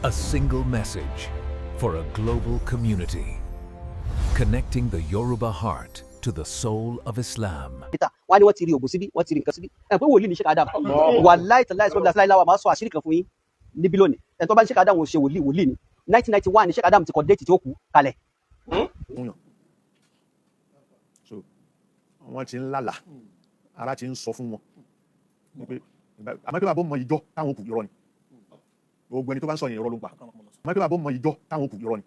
A single message for a global community, connecting the Yoruba heart to the soul of Islam. wọ́n ní wọ́n ti rí ògùn síbí wọ́n ti rí nǹkan síbí ẹ̀ pé wòlíì ní Sheikh Adam wàláhì tàláhì sọ́bìlà síláìláwà máa sọ àṣírí kan fún yín níbí lónìí ẹ̀ tó bá ní Sheikh Adam ò ṣe wòlíì ní 1991 ní Sheikh Adam ti kọ déètì tí ó kú kalẹ̀. so wọ́n ti ń lálàá ara ti ń sọ fún wọn pé àmọ́ pé bàbá mọ ìjọ táwọn òkú irọ́ ni gbogbo ẹni tó bá ń sọ yẹn irọ́ ló ń pa àmọ́ pé bàbá mọ ìjọ táwọn òkú irọ́ ni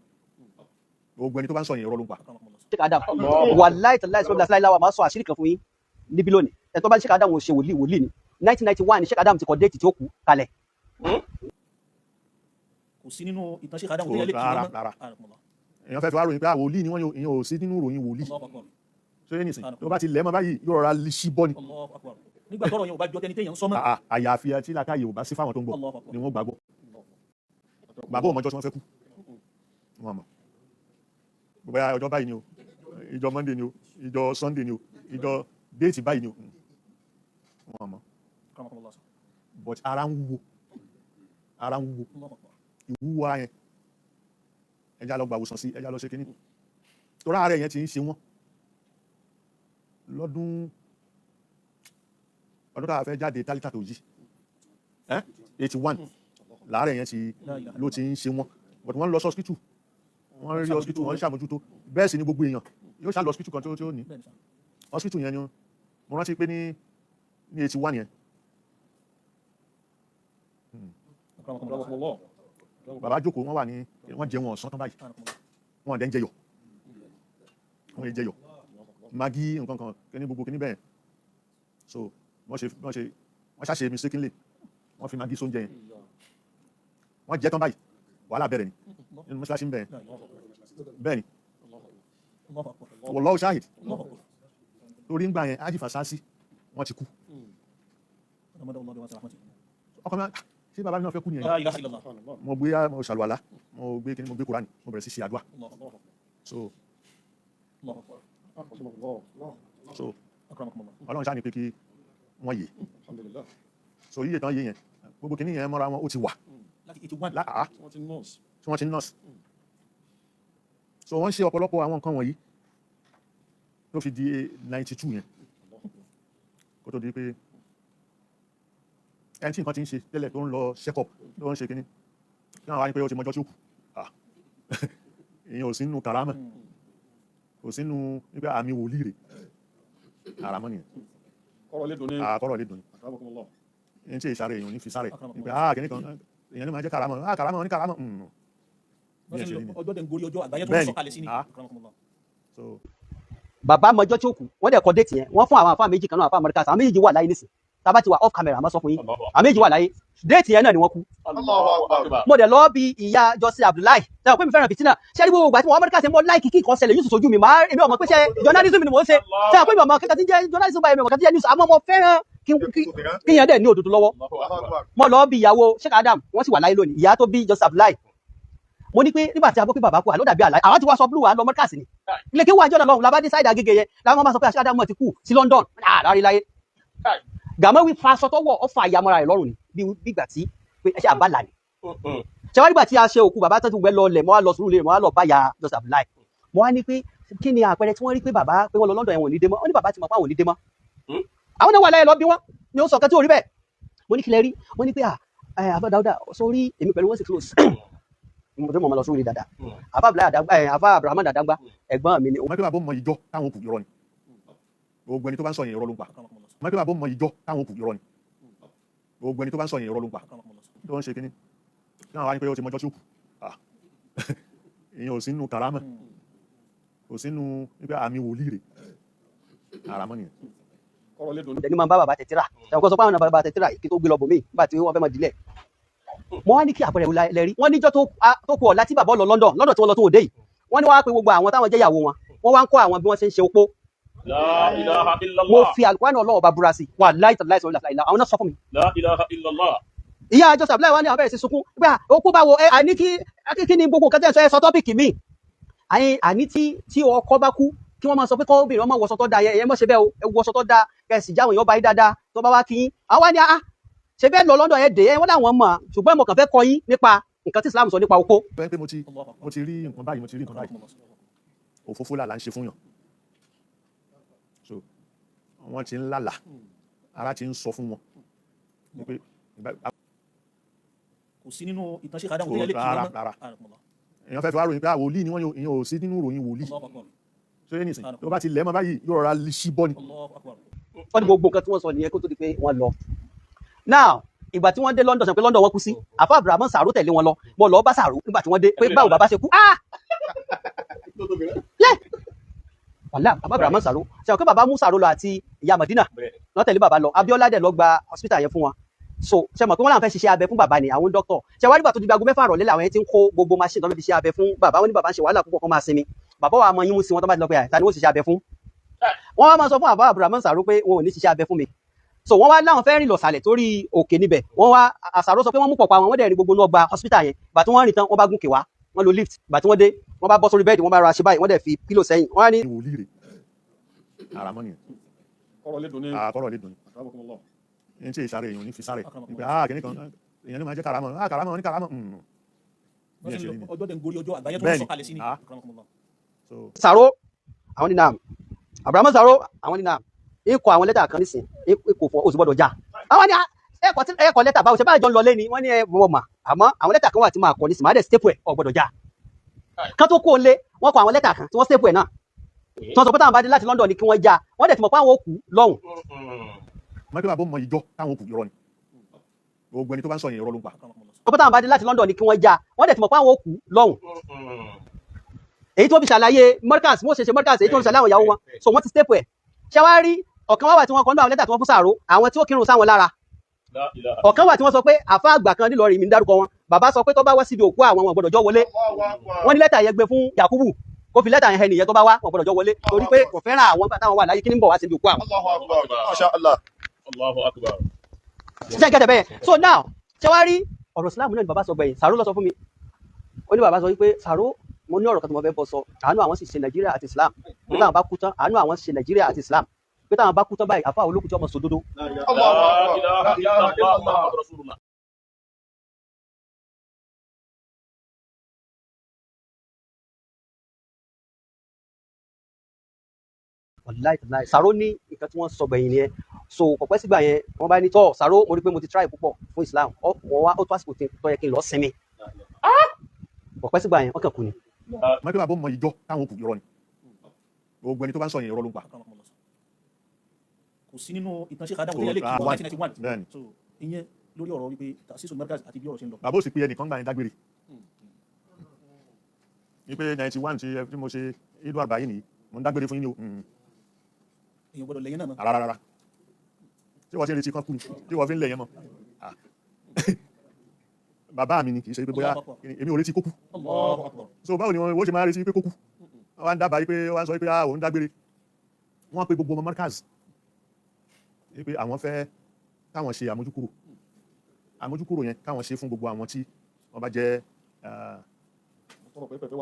gbogbo ẹni tó bá ń sọ yẹn irọ́ ló ń pa. Sheikh Adam wàláhì tàláhì sọ́bìlà síláìláwà máa sọ àṣírí kan fún yín níbí lónìí ẹ̀ tó bá ní Sheikh Adam ò ṣe wòlíì ní 1991 ní Sheikh Adam ti kọ déètì tí ó kú kalẹ̀. kò sí nínú ìtàn Sheikh Adam tó yẹ lè kí wọn rárá èèyàn fẹ́ fi wá ròyìn pé wòlíì ni wọ́n èèyàn ò sí nínú ròyìn wòlíì so yẹn nìsín tó bá ti lẹ́mọ̀ báyìí yóò rọra sí bọ́ ni. nígbà tọ́rọ̀ yẹn ò bá jọ tẹni téèyàn ń sọmọ. àyàfi tí làkàyè ò bá sí fáwọn tó ń gbọ́ ni wọ́n gbàgbọ́ bàbá ọmọjọ́ tí wọ́n fẹ́ kú wọn mọ̀ bóyá ọjọ́ báyìí ni o ìjọ Monday ni o ìjọ Sunday ni o ìjọ déètì báyìí ni o wọn mọ̀ but ara ń wúwo ìwúwo ara yẹn ẹja lọ gba àwòsàn sí ẹja lọ ṣe kínní torí ààrẹ yẹn ti ń ṣe wọn lọ́dún tá a fẹ́ jáde tálítà tó yí 81 láàárẹ̀ yẹn ló ti ń ṣe wọn but wọ́n lọ sọ́spítù wọ́n rí hospital wọ́n ṣàmójútó bẹ́ẹ̀ sì ni gbogbo èèyàn yóò ṣá lọ hospital kan tí ó ní hospital yẹn ni mo rántí pé ní 81 yẹn bàbá jókòó wọ́n wà ní wọ́n jẹun ọ̀sán tán báyìí wọ́n dẹ̀ ń jẹyọ̀ wọ́n yẹ jẹyọ̀ magi nǹkan kan kí ní gbogbo kí ní bẹ́ẹ̀ so wọ́n ṣàṣe mistakenly wọ́n fi magi sóúnjẹ yẹn wọ́n jẹ tán báyìí wàhálà bẹ̀rẹ̀ ni nínú mọ́ṣáláṣí ń bẹ̀rẹ̀ bẹ́ẹ̀ ni wallahu shahid lórí ń gbà yẹn ájì fàṣásí wọ́n ti kú ọkọ mi ṣé bàbá mi náà fẹ́ kú nìyẹn mo gbé ṣàlùwàlá mo gbé kúránì mo bẹ̀rẹ̀ sí ṣe àdúrà so ọlọ́run ṣáà ní pé kí wọ́n yè so yíyẹ tán yé yẹn gbogbo kìíní yẹn mọ́ra wọn ó ti wà tí wọ́n ti nọ́ọ̀sì so wọ́n ṣe ọ̀pọ̀lọpọ̀ àwọn nǹkan wọ̀nyí ló fi di 92 yẹn kó tó di pé ẹni tí nǹkan ti ń ṣe tẹ́lẹ̀ tó ń lọ check up tó ń ṣe kíní kí wọ́n wá ní pé ó ti mọjọ́ tí ó kù èèyàn ò sí nínú kàrámà kò sínú nípa àmì wòlíì rẹ̀ àràmọ́ nìyẹn kọ́rọ̀ lè dùn ní tí ìsáré èèyàn ní fi sáré nípa kìíní kan èèyàn ní máa jẹ́ kàrámọ́ ní kàrámọ́ ọjọ́ tẹ̀ ń gorí ọjọ́ àgbáyé tó ń sọ̀kalẹ̀ sí ni. bàbá mọjọ́ tí ó kù wọ́n dẹ̀ kọ déètì yẹn wọ́n fún àwọn àfáà méjì kan náà àfáà Amẹ́ríkà àwọn méjì wà láyé nísìn tábà ti wà off camera àmọ́ sọ fún yín àwọn méjì wà láyé déètì yẹn náà ni wọ́n kú. mo dẹ̀ lọ bí ìyá Jọ́sí Abdullahi sẹ́wọ̀n pé mi fẹ́ràn fìtínà ṣé ní gbogbo ìgbà tí wọ́n Amẹ́ríkà ṣe mọ́ láìkì kí nǹkan ṣẹlẹ̀ yóò sojú mi máa èmi ọmọ pé ṣe journalism ni mò ń ṣe sẹ́wọ̀n pé mi ọmọ kíkà tí ń jẹ́ journalism báyìí mi ọmọ kíkà tí ń jẹ́ news àmọ́ mo fẹ́ràn kí yẹn dẹ̀ ní òdodo lọ́wọ́ mo lọ bí ìyàwó Sheikh Adam wọ́n sì wà láyé lónìí ìyá tó bí Jọ́sí Abdullahi mo ní pé nígbà tí a gbọ́ pé bàbá kú àlọ́ dàbí àlá àwọn tí wọ́n sọ blue wa lọ Amẹ́ríkà sí ni ilé kí wọ́n àjọ náà lọ́hùn labádé sáìdì Agége yẹn làwọn máa sọ pé Sheikh Adam ti kú sí London láàrin láyé Gàmáwí fa aṣọ tó wọ̀ ọ fa àyàmọ́ra rẹ̀ lọ́rùn ni bí ìgbà tí pé ẹṣẹ́ àbálà ni ṣe wá nígbà tí a ṣe òkú bàbá tó ti wẹ́ lọ lẹ̀ mọ́ wá lọ sùúrù lè mọ́ wá lọ báyà Jọ́sí Abdullahi mo wá ní pé kí ni àpẹẹrẹ tí wọ́n rí pé bàbá pé wọ́n lọ London ẹ̀wọ̀n ní dé mọ́ wọ́n ní bàbá ti mọ̀ pé àwọn ò ní dé mọ́ àwọn náà wà láyé lọ bí wọ́n ni ó sọ kẹ́ tí ò rí bẹ́ẹ̀ mo ní kílẹ̀ rí wọ́n ní pé àbá Dáúdà sórí èmi pẹ̀lú wọ́n sì close mo tó mọ̀ lọ sórí dáadáa àbá Abraham Dàdágbà ẹ̀gbọ́n mi ni. ọmọ ẹgbẹ́ bàbá mọ ìjọ táwọn òkú irọ́ ni gbogbo ẹni tó bá ń sọ yẹn irọ́ ló ń pa ọmọ ẹgbẹ́ bàbá mọ ìjọ táwọn òkú irọ́ ni gbogbo ẹni tó bá ń sọ yẹn irọ́ ló ń pa tó ń ṣe kíní kí wọ́n wá ní pé ó ti mọjọ́ tí ó kù èèyàn ò sí nínú kàrámà kò sínú nípa àmì wòlíì rẹ̀ àràmọ́ nìyẹn. ẹni máa ń bá bàbá tẹ̀tírà ẹ̀wọ̀n kan sọ pé àwọn bàbá tẹ̀tírà kí tó gbé lọ bòmí nígbà tí wọ́n fẹ́ mọ̀ dílẹ̀ mo wá ní kí àpẹẹrẹ lẹ́rí wọ́n níjọ́ tó kù ọ̀la tí bàbá lọ London tí wọ́n lọ tó òde yìí wọ́n ní wọ́n wá pe gbogbo àwọn táwọn jẹ́ ìyàwó wọn wọ́n wá ń kọ́ àwọn bí wọ́n ṣe ń ṣe opó. La ilaha illallah. mo fi àlùkùránì Ọlọ́run bá búra sí wà láìtàláì sọ̀rọ̀ láìláì àwọn náà sọ fún mi. La ilaha illallah. ìyá Jọ́sí Abdullahi wá ní àwọn bẹ̀rẹ̀ sí sunkún pé opó báwo àní kí ni gbogbo kẹtẹ́ sọ ẹ sọ tọ́pìkì mi àní tí ọkọ bá kú kí wọ́n máa sọ pé kọ́ obìnrin ọmọ wọṣọ tó da ẹ mọ̀ ṣe bẹ́ẹ̀ o ẹ wọṣọ tó da kẹsì jáwọn èèyàn bá yín dáadáa tó bá wá kí yín àwọn ni ṣe bẹ́ẹ̀ lọ London ẹ̀ dé ẹ wọ́n láwọn mọ̀ ṣùgbọ́n mo kàn fẹ́ kọ́ yín nípa nǹkan tí Islam sọ nípa opó. bẹ́ẹ̀ pé mo ti rí nǹkan báyìí mo ti rí nǹkan báyìí òfófó là ń ṣe fún yàn so wọ́n ti ń lálà ara ti ń sọ fún wọn pé kò sí nínú ìtàn Sheikh Adamu tó yẹ lè kí wọn rárá èèyàn fẹ́ fi wá ròyìn pé wòlíì ni wọ́n èèyàn ò sí nínú ròyìn wòlíì so yẹn nìsín tó bá ti lẹ̀ mọ́ báyìí yóò rọra ṣí bọ́ ni. wọ́n ní gbogbo nǹkan tí wọ́n sọ nìyẹn kó tó di pé wọ́n lọ. now ìgbà tí wọ́n dé London sọ pé London wọ́n kú sí àfa Abrahamu Sàró tẹ̀lé wọn lọ mo lọ bá Sàró nígbà tí wọ́n dé pé báwo bàbá ṣe kú wàlá bàbá Abrahamu Sàró ṣe àwọn pé bàbá mú Sàró lọ àti ìyá Madina lọ tẹ̀lé bàbá lọ Abiola dẹ̀ lọ gba hospital yẹn fún wọn so ṣe mọ̀ pé wọ́n làwọn fẹ́ ṣiṣẹ́ abẹ fún bàbá ni àwọn dókítọ̀ ṣe wá nígbà tó di aago 6 rọ̀lẹ́ làwọn yẹn ti ń kó gbogbo machine tó fẹ́ fi ṣe abẹ fún bàbá wọn ní bàbá ń ṣe wàhálà púpọ̀ kó máa sinmi bàbá wa mọ yín mú sí wọn tó bá ti lọ pé àìta ni wọ́n ṣiṣẹ́ abẹ fún wọ́n wá máa sọ fún bàbá Abrahamu Sàró pé wọn ò ní ṣiṣẹ́ abẹ fún mi so wọ́n wá láwọn fẹ́ rìn lọ sàlẹ̀ torí òkè níbẹ̀ wọ́n wá Sàró sọ pé wọ́n mú pọ̀pọ̀ àwọn wọ́n dẹ̀ rí gbogbo náà gba hospital yẹn gbà tí wọ́n rìn tán wọ́n bá gùnkè wá wọ́n lo lift gbà tí wọ́n dé wọ́n bá bọ́ sórí bẹ́ẹ̀dì wọ́n bá ra ṣe báyìí wọ́n dẹ̀ fi pílò sẹ́yìn wọ́n á ní. wòlíì rè àràmọ́ nìyẹn kọ́rọ̀ lè dùn ní ní tí ìsàrè èèyàn ní fi sáré nígbà kìíní kan èèyàn ní máa jẹ́ karamọ́ karamọ́ ní karamọ́ ọjọ́ tẹ̀ ń gorí ọjọ́ àgbáyé tó ń sọ̀kalẹ̀ sí ni. Sàró àwọn ní naam Abrahamu Sàró àwọn ní naam ikọ̀ àwọn lẹ́tà kan nísìn ikọ̀ fún oṣù gbọ́dọ̀ já àwọn ní ẹ̀kọ́ lẹ́tà báwo ṣe báyìí jọ ń lọ lé ni wọ́n ní ẹ̀wọ̀n mà àmọ́ àwọn lẹ́tà kan wà tí máa kọ nísìn máa dẹ̀ staple ẹ̀ ọ̀gbọ́dọ̀ já kán tó kó o lé wọ́n kọ àwọn lẹ́tà kan tí wọ́n staple ẹ̀ náà tí wọ́n sọ pé táwọn bá dé láti London ni kí wọ́n já wọ́n dẹ̀ ti mọ̀ pé àwọn òkú lọ́hùn. mọ́tò àbọ̀ mọ ìjọ táwọn òkú irọ́ ni gbogbo ẹni tó bá ń sọ yẹn irọ́ ló ń pa. sọ pé táwọn bá dé láti London ni kí wọ́n já wọ́n dẹ̀ ti mọ̀ pé àwọn òkú lọ́hùn. èyí tó fi ṣàlàyé Markaz mo ṣe ṣe Markaz èyí tó fi ṣàlàyé àwọn ìyàwó wọn so wọ́n ti staple ẹ̀ ṣé wàá rí ọ̀kan wà tí wọ́n kọ́ nínú àwọn lẹ́tà tí wọ́n fún Sàró àwọn tí ó kírun sáwọn lára ọ̀kan wà tí wọ́n sọ pé àfa àgbà kan nílọrin mi ń dárúkọ wọn bàbá sọ pé tó bá wá síbi òkú àwọn wọn gbọ́dọ̀ jọ wọlé wọ́n ní lẹ́tà yẹn gbé fún Yakubu kó fi lẹ́tà yẹn hẹ nìyẹn tó bá wá wọn gbọ́dọ̀ jọ wọlé torí pé kò fẹ́ràn àwọn gbà táwọn wà láyé kí ní bọ̀ wá síbi òkú àwọn. ṣe gẹ́gẹ́ bẹ́ẹ̀ so now ṣé wàá rí ọ̀rọ̀ Islam náà ni bàbá sọ gbẹ̀yìn Sàró lọ sọ fún mi ó ní bàbá sọ wípé Sàró mo ní ọ̀rọ̀ kan tí mo fẹ́ bọ́ sọ àánú àwọn sì ṣe Nàìjíríà àti Islam pé táwọn bá kú tán àánú àwọn ṣe Nàìjíríà àti Islam pé táwọn bá kú tán báyìí àfa olókùn tí ọmọ sòdodo. wàláì Sàró ní nǹkan tí wọ́n sọ gbẹ̀yìn nìyẹn so kọ̀pẹ́ sígbà yẹn wọ́n bá ní tọ́ Sàró mo rí pé mo ti try púpọ̀ fún Islam wọ́n wá ó tó àsìkò tó yẹ kí n lọ sinmi kọ̀pẹ́ sígbà yẹn wọ́n kàn kú ni. mọ́tò àbọ̀ mọ ìjọ táwọn òkú irọ́ ni gbogbo ẹni tó bá ń sọ yẹn irọ́ ló ń pa. kò sí nínú ìtàn Sheikh Adamu tó yẹ lè kí wọn 1991 so ìyẹn lórí ọ̀rọ̀ wípé tàṣíṣù Markaz àti bí ọ̀rọ̀ ṣe ń lọ. bàbá ò sì pé ẹnìkan gbà yẹn dágbére wípé 91 tí mo ṣe ìlú àgbáyé nìyí mo ń dágbére fún yín ni o. èèyàn gbọ́dọ̀ lẹ́yìn náà mọ́. rárá tí wọ́n ti ń retí kan kú ni tí wọ́n fi ń lẹ̀ yẹn mọ́ bàbá mi ni kì í ṣe pé bóyá èmi ò retí kó kú so báwo ni wọ́n ṣe máa retí pé kó kú wọ́n wá ń dábàá pé wọ́n sọ pé òun dágbére wọ́n pe gbogbo ọmọ Markaz pé àwọn fẹ́ káwọn ṣe àmójúkúrò yẹn káwọn ṣe fún gbogbo àwọn tí wọ́n bá jẹ́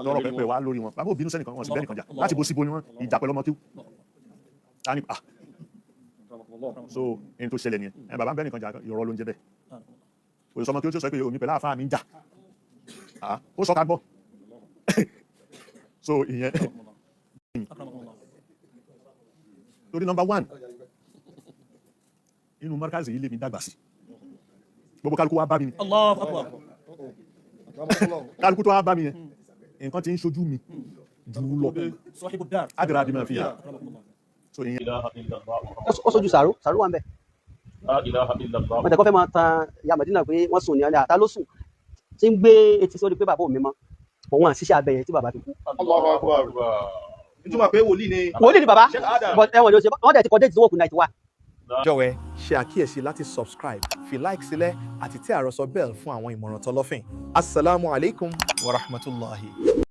lọ́rọ̀ pẹ́pẹ́ wá lórí wọn bàbá òbínú sẹ́nìkan wọn sì bẹ́ẹ̀ nìkan jà láti bó síbo ni wọ́n ìjà pẹ̀lú ọmọ kíw so ẹni tó ṣẹlẹ̀ nìyẹn bàbá bẹ́ẹ̀ nìkan jà ìrọ̀ ló ń jẹ bẹ́ẹ̀ òṣìṣọ́mọ kí ó sọ pé omi pẹ̀lú àfáà mi ń jà ó sọ ká gbọ́ so ìyẹn torí number 1 inú Markaz yìí lè mi dàgbà sí gbogbo kálukú wá bá mi ni kálukú tó wá bá mi yẹn nǹkan tí ń ṣojú mi jù ú lọ àdìrà àdìmọ̀ fi hàn so ìyẹn. ó sojú Sàró wà ń bẹ̀ wọ́n tẹ̀kọ́ fẹ́ máa tan ìyá Madina pé wọ́n sùn ní ọ̀lẹ́ àtà ló sùn tí ń gbé etí sórí pé bàbá òun mi mọ́ òun àṣìṣe abẹ yẹn tí bàbá fi kú. ìtumọ̀ pé wòlíì ni bàbá ẹ̀wọ̀n ni ó ṣe wọ́n dẹ̀ ti kọ́ déètì tí wọ́n kù 91. jọ̀wọ́ ṣe àkíyèsí láti subscribe fi like sílẹ̀ àti tí àròsọ bell fún àwọn ìmọ̀ràn tọlọ́fìn. Assalamu alaikum wa rahmatullahi.